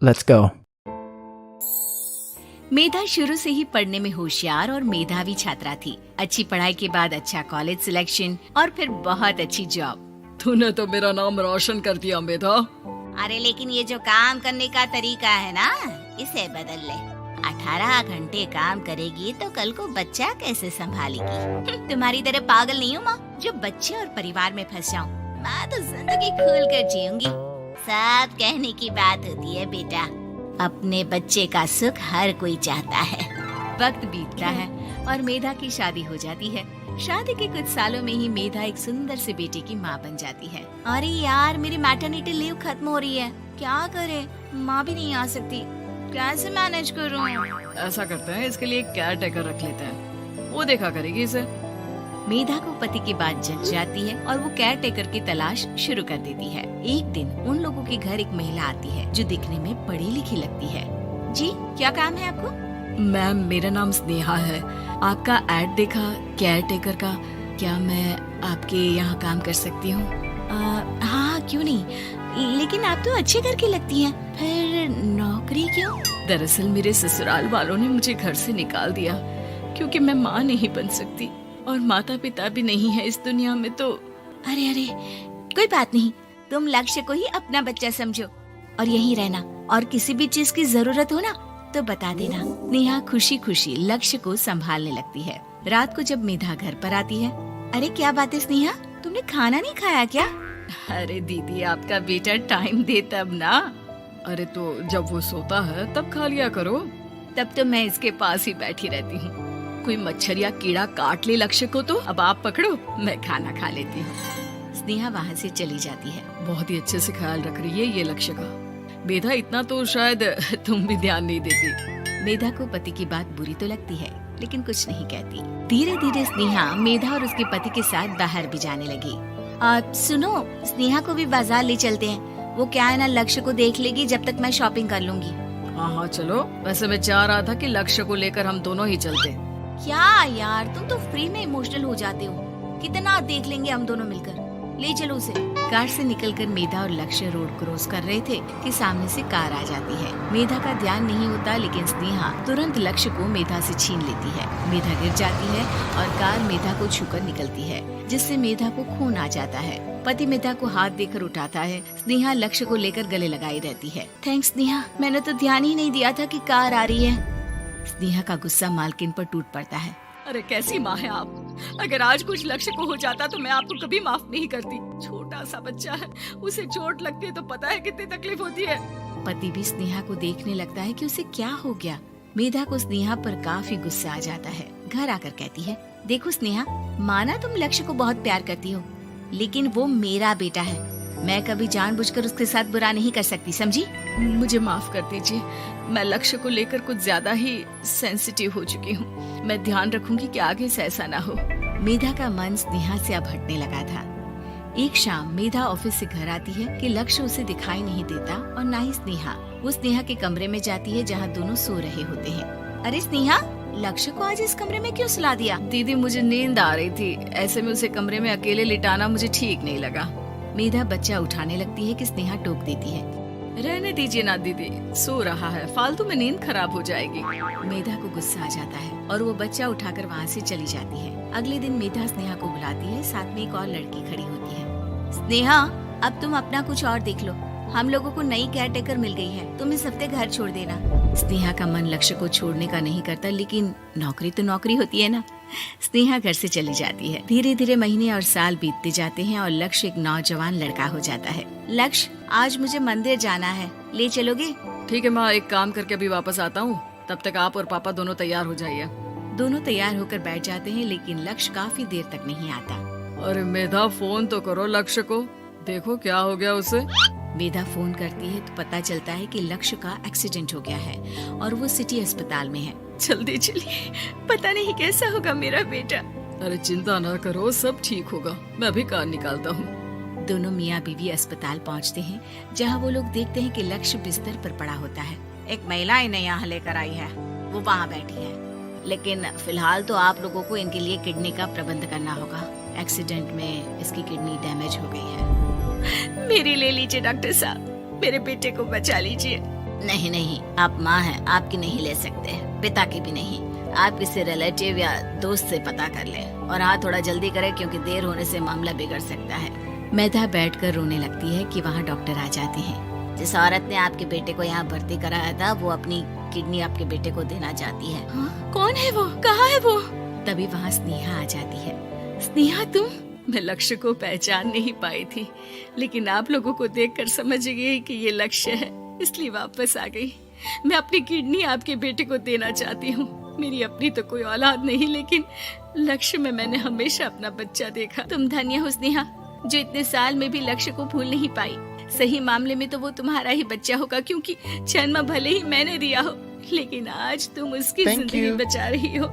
Let's go. मेधा शुरू से ही पढ़ने में होशियार और मेधावी छात्रा थी। अच्छी पढ़ाई के बाद अच्छा कॉलेज सिलेक्शन और फिर बहुत अच्छी जॉब। तूने तो मेरा नाम रोशन कर दिया मेधा। अरे लेकिन ये जो काम करने का तरीका है ना, इसे बदल ले। 18 घंटे काम करेगी तो कल को बच्चा कैसे संभालेगी? तुम्हारी तरह पागल नहीं हूँ माँ, जो बच्चे और परिवार में फंस जाऊँ। मैं तो जिंदगी खोल कर जीऊंगी। सब कहने की बात होती है बेटा, अपने बच्चे का सुख हर कोई चाहता है। वक्त बीतता है और मेधा की शादी हो जाती है। शादी के कुछ सालों में ही मेधा एक सुंदर से बेटे की माँ बन जाती है। अरे यार, मेरी मैटरनिटी लीव खत्म हो रही है, क्या करे? माँ भी नहीं आ सकती, कैसे मैनेज करूँ? ऐसा करते हैं, इसके लिए एक केयर टेकर रख लेते हैं, वो देखा करेगी इसे। मेधा को पति की बात जच जाती है और वो केयर टेकर की तलाश शुरू कर देती है। एक दिन उन लोगों के घर एक महिला आती है जो दिखने में पढ़ी लिखी लगती है। जी, क्या काम है आपको? मैम, मेरा नाम स्नेहा है। आपका एड देखा केयर टेकर का, क्या मैं आपके यहाँ काम कर सकती हूँ? हाँ, क्यों नहीं, लेकिन आप तो अच्छे घर की लगती हैं, फिर नौकरी क्यों? दरअसल मेरे ससुराल वालों ने मुझे घर से निकाल दिया क्योंकि मैं माँ नहीं बन सकती और माता पिता भी नहीं है इस दुनिया में। तो अरे अरे, कोई बात नहीं, तुम लक्ष्य को ही अपना बच्चा समझो और यहीं रहना, और किसी भी चीज की जरूरत हो ना तो बता देना। नेहा खुशी खुशी लक्ष्य को संभालने लगती है। रात को जब मेधा घर पर आती है, अरे क्या बात है स्नेहा, तुमने खाना नहीं खाया क्या? अरे दीदी, आपका बेटा टाइम दे तब ना। अरे तो जब वो सोता है तब खा लिया करो। तब तो मैं इसके पास ही बैठी रहती हूँ। कोई मच्छर या कीड़ा काट ले लक्ष्य को तो अब आप पकड़ो, मैं खाना खा लेती हूँ। स्नेहा वहाँ से चली जाती है। बहुत ही अच्छे से ख्याल रख रही है ये लक्ष्य का। मेधा, इतना तो शायद तुम भी ध्यान नहीं देती। मेधा को पति की बात बुरी तो लगती है, लेकिन कुछ नहीं कहती। धीरे धीरे स्नेहा मेधा और उसके पति के साथ बाहर भी जाने लगी। सुनो, स्नेहा को भी बाजार ले चलते हैं। वो क्या है ना, लक्ष्य को देख लेगी जब तक मैं शॉपिंग कर लूंगी। हाँ हाँ चलो। वैसे मैं चाह रहा था कि लक्ष्य को लेकर हम दोनों ही चलते। क्या यार, तुम तो फ्री में इमोशनल हो जाते हो। कितना देख लेंगे हम दोनों मिलकर, ले चलो उसे। कार से निकलकर मेधा और लक्ष्य रोड क्रॉस कर रहे थे कि सामने से कार आ जाती है। मेधा का ध्यान नहीं होता, लेकिन स्नेहा तुरंत लक्ष्य को मेधा से छीन लेती है। मेधा गिर जाती है और कार मेधा को छूकर निकलती है, जिससे मेधा को खून आ जाता है। पति मेधा को हाथ देकर उठाता है। स्नेहा लक्ष्य को लेकर गले लगाई रहती है। थैंक्स स्नेहा, मैंने तो ध्यान ही नहीं दिया था कि कार आ रही है। स्नेहा का गुस्सा मालकिन पर टूट पड़ता है। अरे कैसी माँ है आप? अगर आज कुछ लक्ष्य को हो जाता तो मैं आपको कभी माफ नहीं करती। छोटा सा बच्चा है, उसे चोट लगती है तो पता है कितनी तकलीफ होती है। पति भी स्नेहा को देखने लगता है कि उसे क्या हो गया। मेधा को स्नेहा पर काफी गुस्सा आ जाता है। घर आकर कहती है, देखो स्नेहा, माना तुम लक्ष्य को बहुत प्यार करती हो, लेकिन वो मेरा बेटा है। मैं कभी जानबूझकर उसके साथ बुरा नहीं कर सकती, समझी? मुझे माफ कर दीजिए, मैं लक्ष्य को लेकर कुछ ज्यादा ही सेंसिटिव हो चुकी हूँ। मैं ध्यान रखूंगी कि आगे से ऐसा ना हो। मेधा का मन स्नेहा से अब हटने लगा था। एक शाम मेधा ऑफिस से घर आती है कि लक्ष्य उसे दिखाई नहीं देता और ना ही स्नेहा। वो स्नेहा के कमरे में जाती है जहाँ दोनों सो रहे होते हैं। अरे स्नेहा, लक्ष्य को आज इस कमरे में क्यों सुला दिया? दीदी, मुझे नींद आ रही थी, ऐसे में उसे कमरे में अकेले लिटाना मुझे ठीक नहीं लगा। मेधा बच्चा उठाने लगती है कि स्नेहा टोक देती है। रहने दीजिए ना दीदी, सो रहा है, फालतू में नींद खराब हो जाएगी। मेधा को गुस्सा आ जाता है और वो बच्चा उठाकर वहाँ से चली जाती है। अगले दिन मेधा स्नेहा को बुलाती है, साथ में एक और लड़की खड़ी होती है। स्नेहा, अब तुम अपना कुछ और देख लो, हम लोगों को नई केयर टेकर मिल गई है, तुम इस हफ्ते घर छोड़ देना। स्नेहा का मन लक्ष्य को छोड़ने का नहीं करता, लेकिन नौकरी तो नौकरी होती है ना। स्नेहा घर से चली जाती है। धीरे धीरे महीने और साल बीतते जाते हैं और लक्ष्य एक नौजवान लड़का हो जाता है। लक्ष्य, आज मुझे मंदिर जाना है, ले चलोगे? ठीक है माँ, एक काम करके अभी वापस आता हूँ, तब तक आप और पापा दोनों तैयार हो जाइए। दोनों तैयार होकर बैठ जाते हैं, लेकिन लक्ष्य काफी देर तक नहीं आता। अरे मेधा, फोन तो करो लक्ष्य को, देखो क्या हो गया उसे। मेधा फोन करती है तो पता चलता है कि लक्ष्य का एक्सीडेंट हो गया है और वो सिटी अस्पताल में है। जल्दी चलिए, पता नहीं कैसा होगा मेरा बेटा। अरे चिंता ना करो, सब ठीक होगा, मैं अभी कार निकालता हूँ। दोनों मियाँ बीवी अस्पताल पहुँचते हैं, जहाँ वो लोग देखते हैं कि लक्ष्य बिस्तर पर पड़ा होता है। एक महिला इन्हें यहाँ लेकर आई है, वो वहाँ बैठी है, लेकिन फिलहाल तो आप लोगों को इनके लिए किडनी का प्रबंध करना होगा। एक्सीडेंट में इसकी किडनी डैमेज हो गई है। मेरी ले लीजिए डॉक्टर साहब, मेरे बेटे को बचा लीजिए। नहीं नहीं, आप माँ हैं, आपकी नहीं ले सकते, पिता की भी नहीं। आप किसी रिलेटिव या दोस्त से पता कर लें और हाँ थोड़ा जल्दी करें क्योंकि देर होने से मामला बिगड़ सकता है। मेधा बैठकर रोने लगती है कि वहाँ डॉक्टर आ जाते हैं। जिस औरत ने आपके बेटे को यहाँ भर्ती कराया था वो अपनी किडनी आपके बेटे को देना चाहती है। हाँ? कौन है वो, कहाँ है वो? तभी वहाँ स्नेहा आ जाती है। स्नेहा तुम? मैं लक्ष्य को पहचान नहीं पाई थी, लेकिन आप लोगों को देखकर समझ गई कि ये लक्ष्य है, इसलिए वापस आ गई। मैं अपनी किडनी आपके बेटे को देना चाहती हूँ। मेरी अपनी तो कोई औलाद नहीं, लेकिन लक्ष्य में मैंने हमेशा अपना बच्चा देखा। तुम धन्य हो स्नेहा, जो इतने साल में भी लक्ष्य को भूल नहीं पाई। सही मामले में तो वो तुम्हारा ही बच्चा होगा, क्योंकि जन्म भले ही मैंने दिया हो, लेकिन आज तुम उसकी Thank जिंदगी you. बचा रही हो।